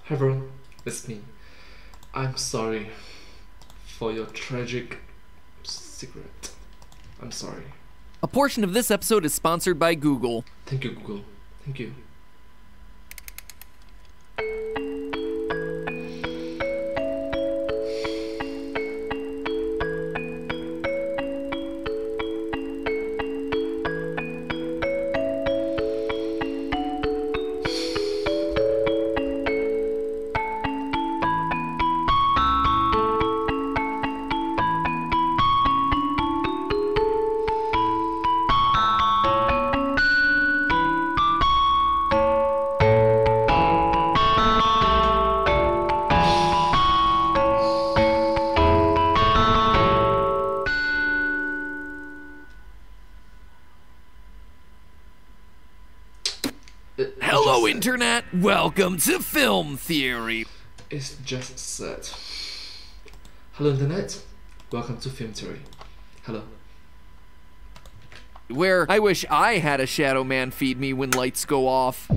Hi everyone, it's me. I'm sorry for your tragic secret. I'm sorry. A portion of this episode is sponsored by Google. Thank you, Google. Thank you. Hello, Internet! Welcome to Film Theory! It's just said. Hello, Internet. Welcome to Film Theory. Hello. Where I wish I had a shadow man feed me when lights go off.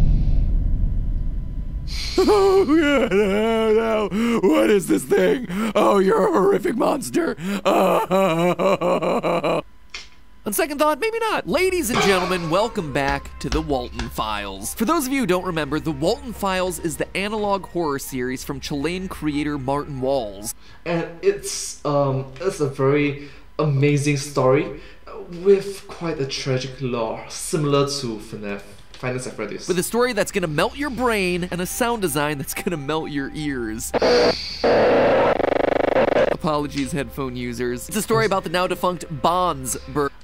Oh, no. What is this thing? Oh, you're a horrific monster. On second thought, maybe not. Ladies and gentlemen, welcome back to the Walten Files. For those of you who don't remember, the Walten Files is the analog horror series from Chilean creator Martin Walls. And it's a very amazing story with quite a tragic lore, similar to FNAF. Find Us at Freddy's. With a story that's gonna melt your brain and a sound design that's gonna melt your ears. Apologies, headphone users. It's a story about the now defunct Bonds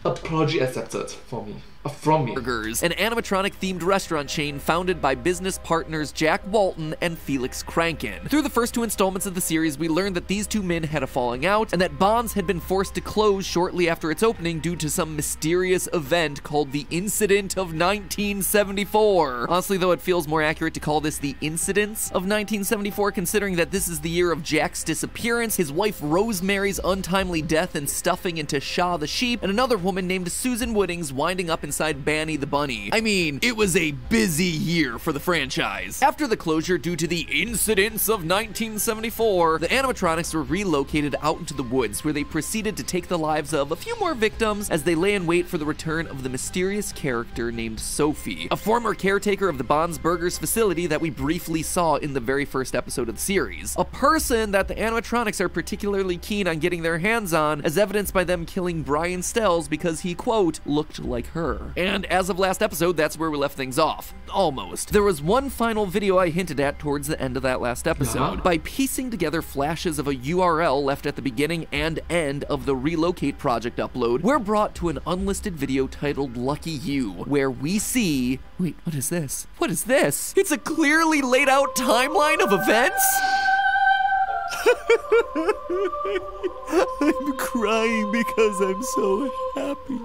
Apology accepted for me. From me. Burgers, an animatronic-themed restaurant chain founded by business partners Jack Walten and Felix Kranken. Through the first two installments of the series, we learned that these two men had a falling out, and that Bonds had been forced to close shortly after its opening due to some mysterious event called the Incident of 1974. Honestly, though, it feels more accurate to call this the Incidents of 1974, considering that this is the year of Jack's disappearance, his wife Rosemary's untimely death and stuffing into Shaw the sheep, and another woman named Susan Woodings winding up inside Banny the bunny. I mean, it was a busy year for the franchise. After the closure due to the Incidents of 1974, the animatronics were relocated out into the woods, where they proceeded to take the lives of a few more victims as they lay in wait for the return of the mysterious character named Sophie, a former caretaker of the Bonds Burgers facility that we briefly saw in the very first episode of the series. A person that the animatronics are particularly keen on getting their hands on, as evidenced by them killing Brian Stells because he, quote, looked like her. And as of last episode, that's where we left things off. Almost. There was one final video I hinted at towards the end of that last episode. By piecing together flashes of a URL left at the beginning and end of the Relocate project upload, we're brought to an unlisted video titled Lucky You, where we see... Wait, what is this? What is this? It's a clearly laid out timeline of events? I'm crying because I'm so happy.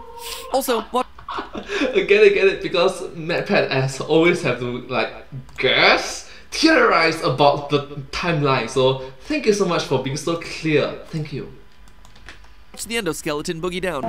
Also, what? I get it, because MadPad ass always have to, like, guess, theorize about the timeline, so thank you so much for being so clear. Thank you. Watch the endoskeleton boogie down.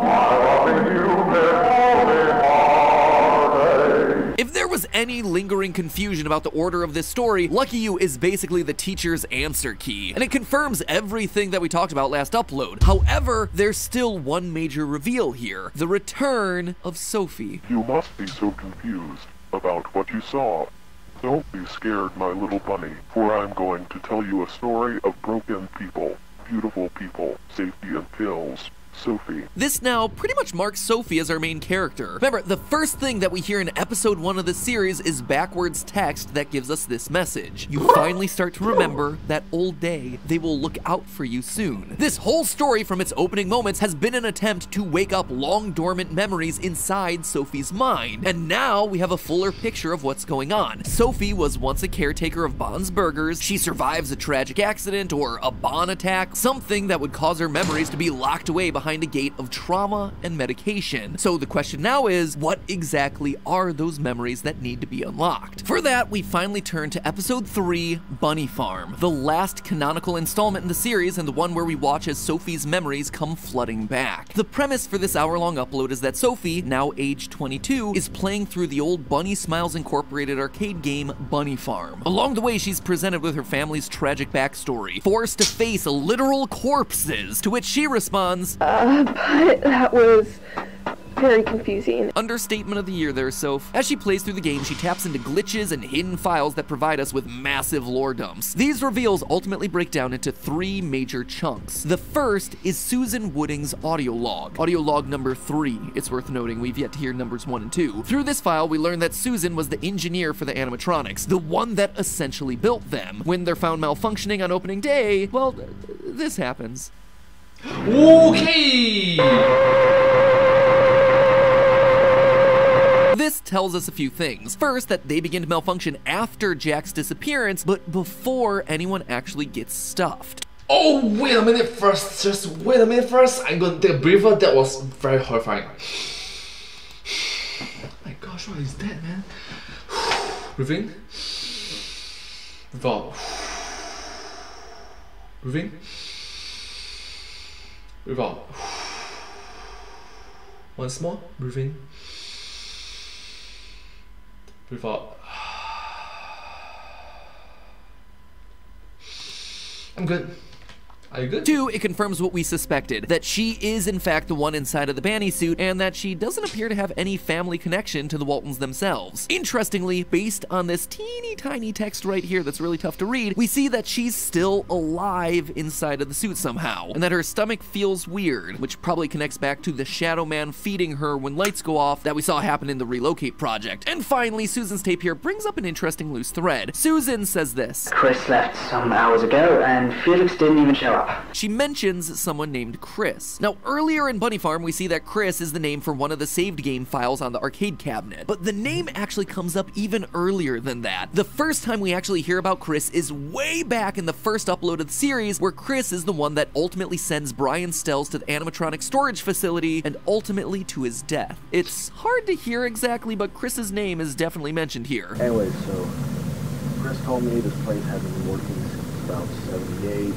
If there was any lingering confusion about the order of this story, Lucky You is basically the teacher's answer key, and it confirms everything that we talked about last upload. However, there's still one major reveal here: the return of Sophie. You must be so confused about what you saw. Don't be scared, my little bunny, for I'm going to tell you a story of broken people, beautiful people, safety and pills. Sophie. This now pretty much marks Sophie as our main character. Remember, the first thing that we hear in episode 1 of the series is backwards text that gives us this message. You finally start to remember that old day. They will look out for you soon. This whole story from its opening moments has been an attempt to wake up long dormant memories inside Sophie's mind. And now we have a fuller picture of what's going on. Sophie was once a caretaker of Bonds Burgers. She survives a tragic accident or a Bon attack, something that would cause her memories to be locked away behind behind a gate of trauma and medication. So the question now is, what exactly are those memories that need to be unlocked? For that, we finally turn to episode 3, Bunny Farm, the last canonical installment in the series and the one where we watch as Sophie's memories come flooding back. The premise for this hour-long upload is that Sophie, now age 22, is playing through the old Bunny Smiles Incorporated arcade game Bunny Farm. Along the way, she's presented with her family's tragic backstory, forced to face literal corpses, to which she responds, but that was very confusing. Understatement of the year there, Soph. As she plays through the game, she taps into glitches and hidden files that provide us with massive lore dumps. These reveals ultimately break down into 3 major chunks. The first is Susan Wooding's audio log number 3. It's worth noting we've yet to hear numbers 1 and 2. Through this file, we learn that Susan was the engineer for the animatronics, the one that essentially built them. When they're found malfunctioning on opening day, well, this happens. Okay! This tells us a few things. First, that they begin to malfunction after Jack's disappearance, but before anyone actually gets stuffed. Oh, wait a minute first. Just wait a minute first. I'm gonna take a breather. That was very horrifying. Oh my gosh, what is that, man? Breathe in. Breathe out. Breathe in. Breathe out. Once more. Breathe in. Breathe out. I'm good. Are you good? 2, it confirms what we suspected, that she is in fact the one inside of the Banny suit, and that she doesn't appear to have any family connection to the Waltens themselves. Interestingly, based on this teeny tiny text right here that's really tough to read, we see that she's still alive inside of the suit somehow, and that her stomach feels weird, which probably connects back to the Shadow Man feeding her when lights go off that we saw happen in the Relocate project. And finally, Susan's tape here brings up an interesting loose thread. Susan says this: Chris left some hours ago, and Felix didn't even show up. She mentions someone named Chris. Now, earlier in Bunny Farm, we see that Chris is the name for one of the saved game files on the arcade cabinet, but the name actually comes up even earlier than that. The first time we actually hear about Chris is way back in the first upload of the series, where Chris is the one that ultimately sends Brian Stells to the animatronic storage facility and ultimately to his death. It's hard to hear exactly, but Chris's name is definitely mentioned here. Anyway, so Chris told me this place hasn't been working since about 78.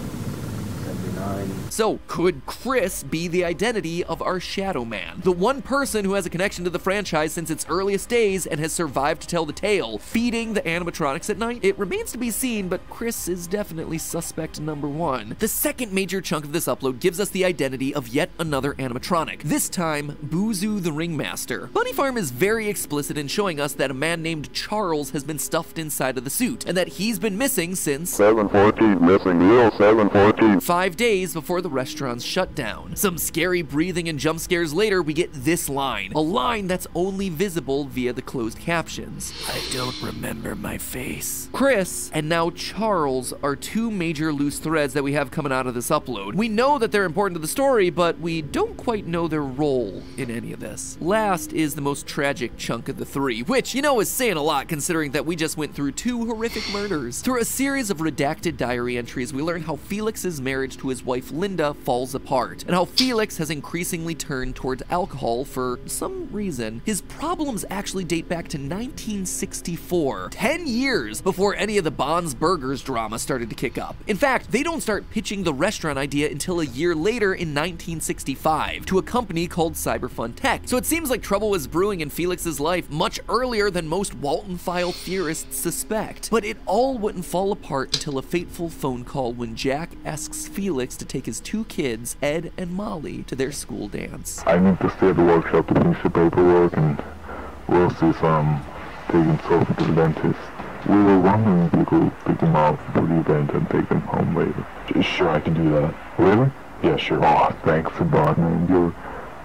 So, could Chris be the identity of our Shadow Man? The one person who has a connection to the franchise since its earliest days and has survived to tell the tale, feeding the animatronics at night? It remains to be seen, but Chris is definitely suspect number 1. The second major chunk of this upload gives us the identity of yet another animatronic, this time Boozoo the Ringmaster. Bunny Farm is very explicit in showing us that a man named Charles has been stuffed inside of the suit, and that he's been missing since 714, missing real 714. 5 days before the restaurant's shut down. Some scary breathing and jump scares later, we get this line. A line that's only visible via the closed captions. I don't remember my face. Chris and now Charles are 2 major loose threads that we have coming out of this upload. We know that they're important to the story, but we don't quite know their role in any of this. Last is the most tragic chunk of the 3, which, you know, is saying a lot considering that we just went through 2 horrific murders. Through a series of redacted diary entries, we learn how Felix's marriage to his wife Linda falls apart, and how Felix has increasingly turned towards alcohol for some reason. His problems actually date back to 1964, 10 years before any of the Bonds Burgers drama started to kick up. In fact, they don't start pitching the restaurant idea until a year later in 1965 to a company called Cyberfun Tech. So it seems like trouble was brewing in Felix's life much earlier than most Walten file theorists suspect. But it all wouldn't fall apart until a fateful phone call when Jack asks Felix to take his 2 kids, Ed and Molly, to their school dance. I need to stay at the workshop to finish the paperwork, and we'll see some taking Sophie to the dentist. We were wondering if you could pick him up for the event and take him home later. Sure, I can do that. Really? Yeah, sure. Oh, thanks a lot, man. You're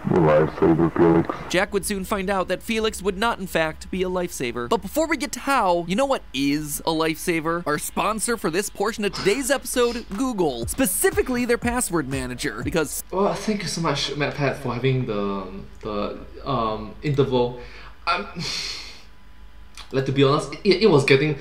a lifesaver, Felix. Jack would soon find out that Felix would not, in fact, be a lifesaver. But before we get to how, you know what is a lifesaver? Our sponsor for this portion of today's episode, Google. Specifically, their password manager, because... Well, thank you so much, MatPat, for having the interval. Like, to be honest, it was getting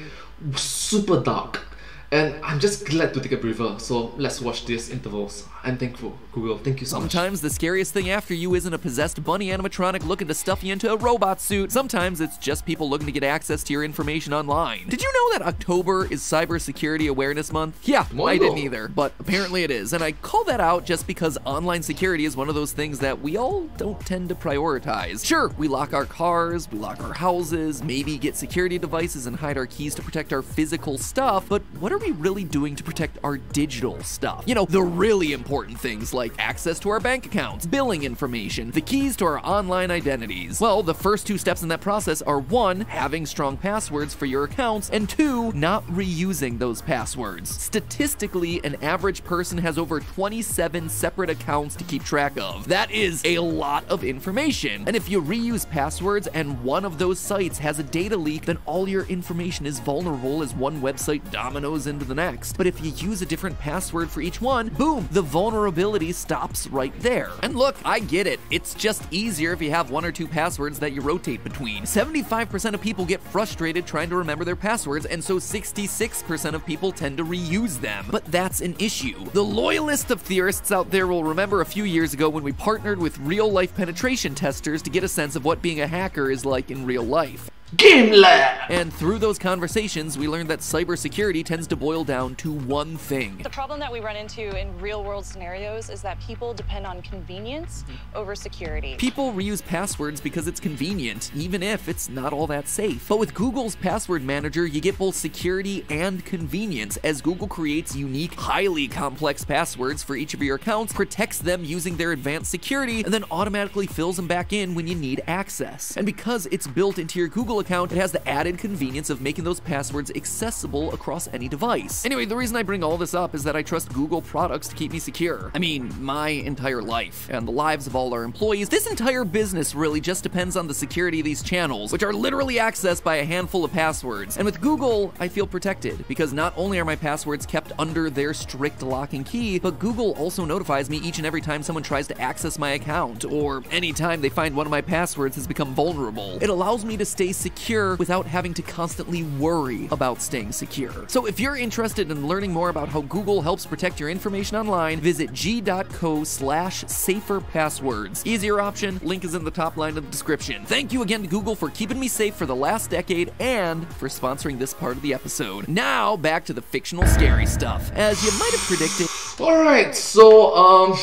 super dark, and I'm just glad to take a breather. So let's watch these intervals. I'm thankful, Google. Thank you so much. Sometimes the scariest thing after you isn't a possessed bunny animatronic looking to stuff you into a robot suit. Sometimes it's just people looking to get access to your information online. Did you know that October is Cybersecurity Awareness Month? Yeah, I didn't either, but apparently it is. And I call that out just because online security is one of those things that we all don't tend to prioritize. Sure, we lock our cars, we lock our houses, maybe get security devices and hide our keys to protect our physical stuff, but what are we really doing to protect our digital stuff? You know, the really important things like access to our bank accounts, billing information, the keys to our online identities. Well, the first two steps in that process are 1, having strong passwords for your accounts, and 2, not reusing those passwords. Statistically, an average person has over 27 separate accounts to keep track of. That is a lot of information. And if you reuse passwords and one of those sites has a data leak, then all your information is vulnerable as one website dominoes into the next. But if you use a different password for each one, boom, the vulnerability stops right there. And look, I get it. It's just easier if you have 1 or 2 passwords that you rotate between. 75% of people get frustrated trying to remember their passwords, and so 66% of people tend to reuse them. But that's an issue. The loyalist of theorists out there will remember a few years ago when we partnered with real-life penetration testers to get a sense of what being a hacker is like in real life. Game Lab! And through those conversations, we learned that cybersecurity tends to boil down to one thing. The problem that we run into in real-world scenarios is that people depend on convenience over security. People reuse passwords because it's convenient, even if it's not all that safe. But with Google's password manager, you get both security and convenience, as Google creates unique, highly complex passwords for each of your accounts, protects them using their advanced security, and then automatically fills them back in when you need access. And because it's built into your Google account, it has the added convenience of making those passwords accessible across any device. Anyway, the reason I bring all this up is that I trust Google products to keep me secure. I mean, my entire life, and the lives of all our employees. This entire business really just depends on the security of these channels, which are literally accessed by a handful of passwords. And with Google, I feel protected, because not only are my passwords kept under their strict lock and key, but Google also notifies me each and every time someone tries to access my account, or anytime they find one of my passwords has become vulnerable. It allows me to stay secure without having to constantly worry about staying secure. So if you're interested in learning more about how Google helps protect your information online, visit g.co/saferpasswords. Easier option, link is in the top line of the description. Thank you again to Google for keeping me safe for the last decade and for sponsoring this part of the episode. Now, back to the fictional scary stuff. As you might have predicted... Alright, so,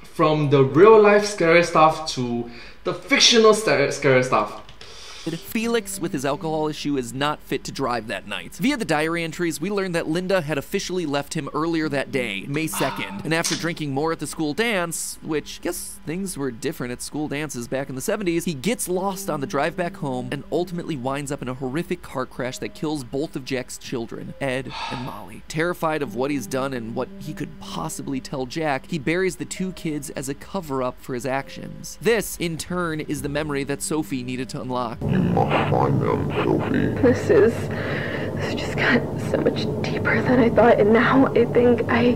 from the real life scary stuff to the fictional scary stuff. Felix, with his alcohol issue, is not fit to drive that night. Via the diary entries, we learned that Linda had officially left him earlier that day, May 2nd, and after drinking more at the school dance, which, guess things were different at school dances back in the 70s, he gets lost on the drive back home and ultimately winds up in a horrific car crash that kills both of Jack's children, Ed and Molly. Terrified of what he's done and what he could possibly tell Jack, he buries the 2 kids as a cover-up for his actions. This, in turn, is the memory that Sophie needed to unlock. You must find them, Sophie. This just got so much deeper than I thought, and now I think I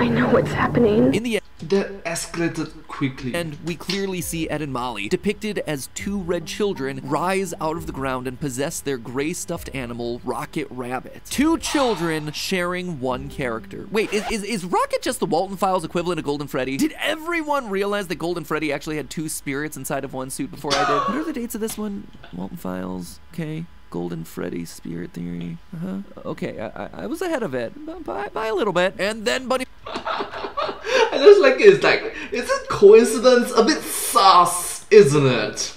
know what's happening. In the end, that escalated quickly. And we clearly see Ed and Molly, depicted as 2 red children, rise out of the ground and possess their gray stuffed animal, Rocket Rabbit. 2 children sharing one character. Wait, is Rocket just the Walten Files equivalent of Golden Freddy? Did everyone realize that Golden Freddy actually had 2 spirits inside of one suit before I did? What are the dates of this one? Walten Files, okay. Golden Freddy, Spirit Theory, Okay, I was ahead of it, by a little bit. And then Bunny... I just like it's like, is it coincidence? A bit sus, isn't it?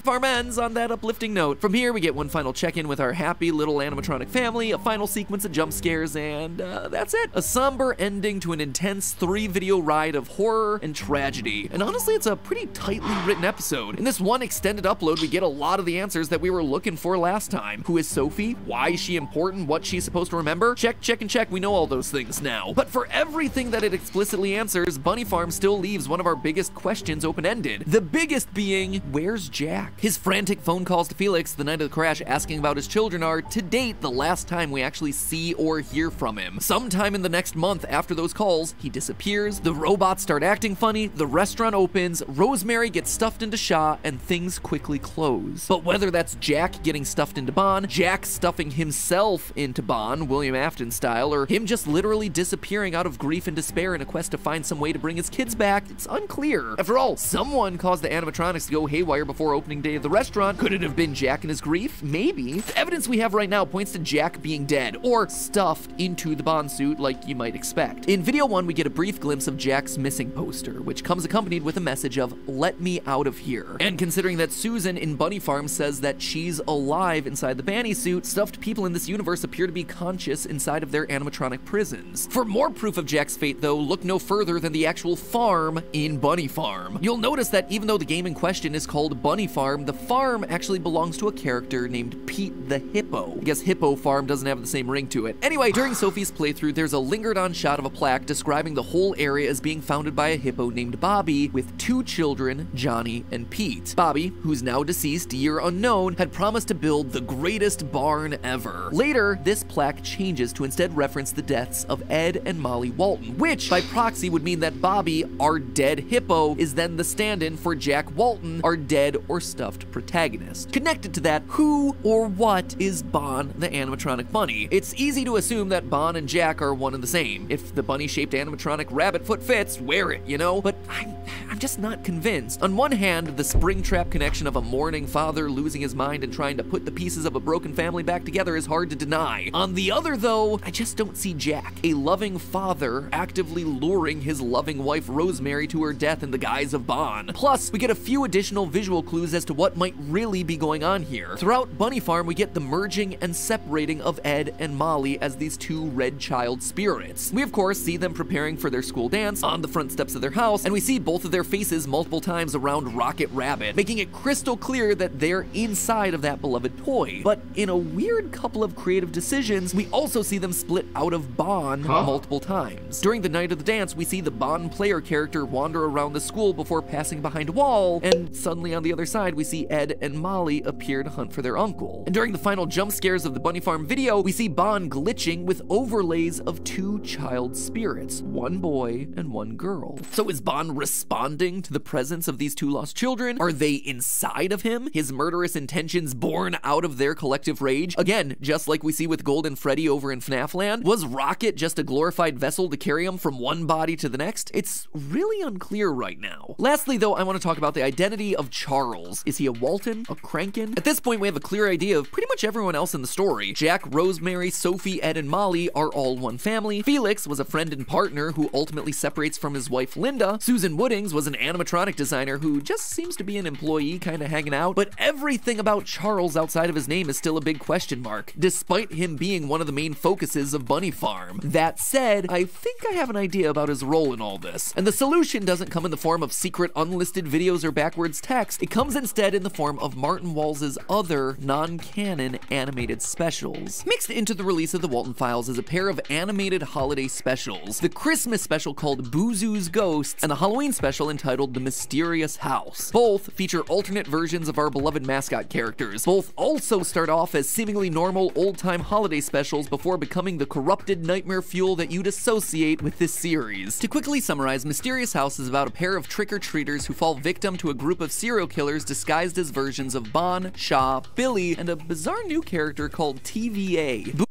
Farm ends on that uplifting note. From here, we get one final check-in with our happy little animatronic family, a final sequence of jump scares, and that's it. A somber ending to an intense 3-video ride of horror and tragedy. And honestly, it's a pretty tightly written episode. In this one extended upload, we get a lot of the answers that we were looking for last time. Who is Sophie? Why is she important? What she's supposed to remember? Check, check, and check. We know all those things now. But for everything that it explicitly answers, Bunny Farm still leaves one of our biggest questions open-ended. The biggest being, where's Jack? Jack. His frantic phone calls to Felix the night of the crash asking about his children are, to date, the last time we actually see or hear from him. Sometime in the next month after those calls, he disappears, the robots start acting funny, the restaurant opens, Rosemary gets stuffed into Shaw, and things quickly close. But whether that's Jack getting stuffed into Bond, Jack stuffing himself into Bond, William Afton style, or him just literally disappearing out of grief and despair in a quest to find some way to bring his kids back, it's unclear. After all, someone caused the animatronics to go haywire before opening day of the restaurant. Could it have been Jack and his grief? Maybe. The evidence we have right now points to Jack being dead, or stuffed into the Bond suit like you might expect. In video 1, we get a brief glimpse of Jack's missing poster, which comes accompanied with a message of, "Let me out of here." And considering that Susan in Bunny Farm says that she's alive inside the Banny suit, stuffed people in this universe appear to be conscious inside of their animatronic prisons. For more proof of Jack's fate, though, look no further than the actual farm in Bunny Farm. You'll notice that even though the game in question is called Bunny Farm, the farm actually belongs to a character named Pete the Hippo. I guess Hippo Farm doesn't have the same ring to it. Anyway, during Sophie's playthrough, there's a lingered-on shot of a plaque describing the whole area as being founded by a hippo named Bobby, with 2 children, Johnny and Pete. Bobby, who's now deceased, year unknown, had promised to build the greatest barn ever. Later, this plaque changes to instead reference the deaths of Ed and Molly Walten, which by proxy would mean that Bobby, our dead hippo, is then the stand-in for Jack Walten, our dead or stuffed protagonist. Connected to that, who or what is Bon the animatronic bunny? It's easy to assume that Bon and Jack are one and the same. If the bunny-shaped animatronic rabbit foot fits, wear it, you know? But I'm just not convinced. On one hand, the Springtrap connection of a mourning father losing his mind and trying to put the pieces of a broken family back together is hard to deny. On the other, though, I just don't see Jack, a loving father, actively luring his loving wife Rosemary to her death in the guise of Bon. Plus, we get a few additional visual clues as to what might really be going on here. Throughout Bunny Farm, we get the merging and separating of Ed and Molly as these 2 red child spirits. We of course see them preparing for their school dance on the front steps of their house, and we see both of their faces multiple times around Rocket Rabbit, making it crystal clear that they're inside of that beloved toy. But in a weird couple of creative decisions, we also see them split out of Bon multiple times. During the night of the dance, we see the Bon player character wander around the school before passing behind a wall, and suddenly on the other side, we see Ed and Molly appear to hunt for their uncle. And during the final jump scares of the Bunny Farm video, we see Bon glitching with overlays of 2 child spirits, 1 boy and 1 girl. So is Bon responding to the presence of these 2 lost children? Are they inside of him? His murderous intentions born out of their collective rage? Again, just like we see with Golden Freddy over in FNAF Land, was Rocket just a glorified vessel to carry him from one body to the next? It's really unclear right now. Lastly, though, I want to talk about the identity of Charles. Is he a Walten? A Crankin? At this point, we have a clear idea of pretty much everyone else in the story. Jack, Rosemary, Sophie, Ed, and Molly are all one family. Felix was a friend and partner who ultimately separates from his wife Linda. Susan Woodings was an animatronic designer who just seems to be an employee kind of hanging out. But everything about Charles outside of his name is still a big question mark, despite him being one of the main focuses of Bunny Farm. That said, I think I have an idea about his role in all this. And the solution doesn't come in the form of secret unlisted videos or backwards text. It comes instead in the form of Martin Wals's other non-canon animated specials. Mixed into the release of the Walten Files is a pair of animated holiday specials. The Christmas special called Boozoo's Ghosts and the Halloween special entitled The Mysterious House. Both feature alternate versions of our beloved mascot characters. Both also start off as seemingly normal old-time holiday specials before becoming the corrupted nightmare fuel that you'd associate with this series. To quickly summarize, Mysterious House is about a pair of trick-or-treaters who fall victim to a group of serial killers disguised as versions of Bon, Shaw, Billy, and a bizarre new character called TVA.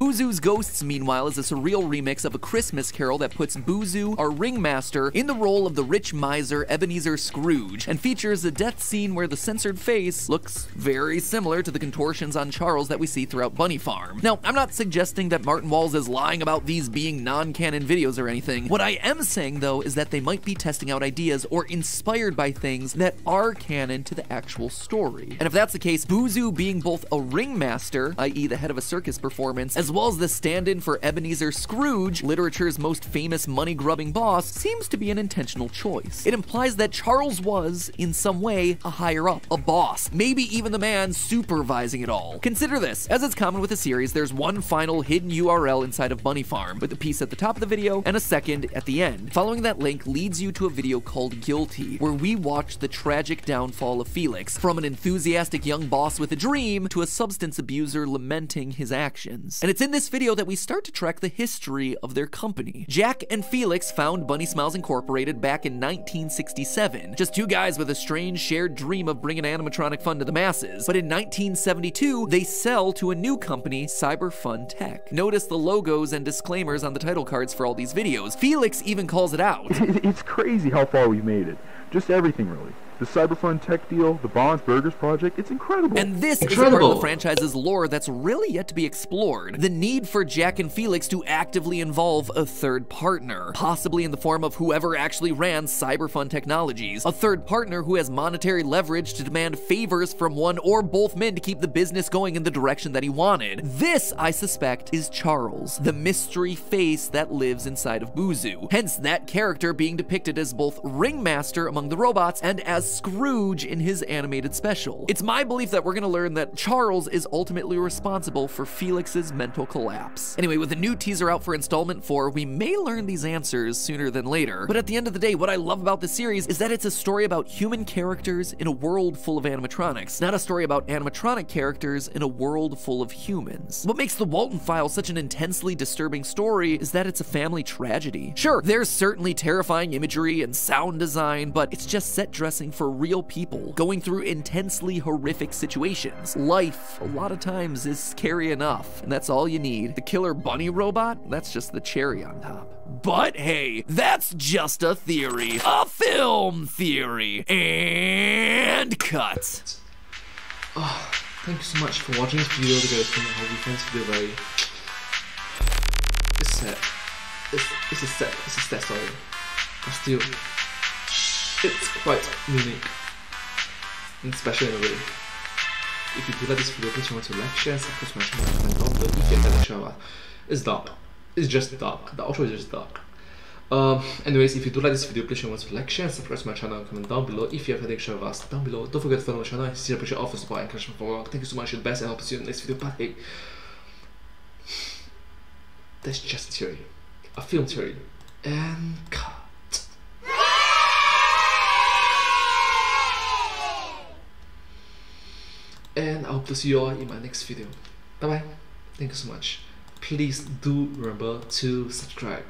Boozoo's Ghosts, meanwhile, is a surreal remix of A Christmas Carol that puts Boozoo, our ringmaster, in the role of the rich miser Ebenezer Scrooge, and features a death scene where the censored face looks very similar to the contortions on Charles that we see throughout Bunny Farm. Now, I'm not suggesting that Martin Walls is lying about these being non-canon videos or anything. What I am saying, though, is that they might be testing out ideas or inspired by things that are canon to the actual story. And if that's the case, Boozoo being both a ringmaster, i.e. the head of a circus performance, as well well as the stand-in for Ebenezer Scrooge, literature's most famous money-grubbing boss, seems to be an intentional choice. It implies that Charles was, in some way, a higher-up, a boss, maybe even the man supervising it all. Consider this. As is common with the series, there's one final hidden URL inside of Bunny Farm, with a piece at the top of the video and a second at the end. Following that link leads you to a video called Guilty, where we watch the tragic downfall of Felix, from an enthusiastic young boss with a dream to a substance abuser lamenting his actions. And it's in this video that we start to track the history of their company. Jack and Felix found Bunny Smiles Incorporated back in 1967, just two guys with a strange shared dream of bringing animatronic fun to the masses. But in 1972, they sell to a new company, Cyberfun Tech. Notice the logos and disclaimers on the title cards for all these videos. Felix even calls it out. It's crazy how far we've made it. Just everything, really. The Cyberfun Tech deal, the Bonds Burgers project, it's incredible. And this is a part of the franchise's lore that's really yet to be explored. The need for Jack and Felix to actively involve a third partner, possibly in the form of whoever actually ran Cyberfun Technologies, a third partner who has monetary leverage to demand favors from one or both men to keep the business going in the direction that he wanted. This, I suspect, is Charles, the mystery face that lives inside of Buzu. Hence that character being depicted as both ringmaster among the robots and as Scrooge in his animated special. It's my belief that we're gonna learn that Charles is ultimately responsible for Felix's mental collapse. Anyway, with a new teaser out for installment 4, we may learn these answers sooner than later. But at the end of the day, what I love about this series is that it's a story about human characters in a world full of animatronics, not a story about animatronic characters in a world full of humans. What makes the Walten Files such an intensely disturbing story is that it's a family tragedy. Sure, there's certainly terrifying imagery and sound design, but it's just set dressing for real people going through intensely horrific situations. Life, a lot of times, is scary enough, and that's all you need. The killer bunny robot? That's just the cherry on top. But hey, that's just a theory. A film theory. And cut. Oh, thank you so much for watching this video. I hope you find this video very... It's sad. It's a sad story. But still, it's quite unique and special in a way. If you do like this video, please remember to like, share, subscribe to my channel, and comment down below if you haven't shown up. It's dark. It's just dark. The outro is just dark. Anyways, if you do like this video, please remember to like, share, and subscribe to my channel, and comment down below if you have anything to share with us down below. Don't forget to follow my channel and see the picture of the support and encouragement for work. Thank you so much, you're the best, and I hope to see you in the next video. But hey, that's just a theory. A film theory. And cut. And I hope to see you all in my next video. Bye bye. Thank you so much. Please do remember to subscribe.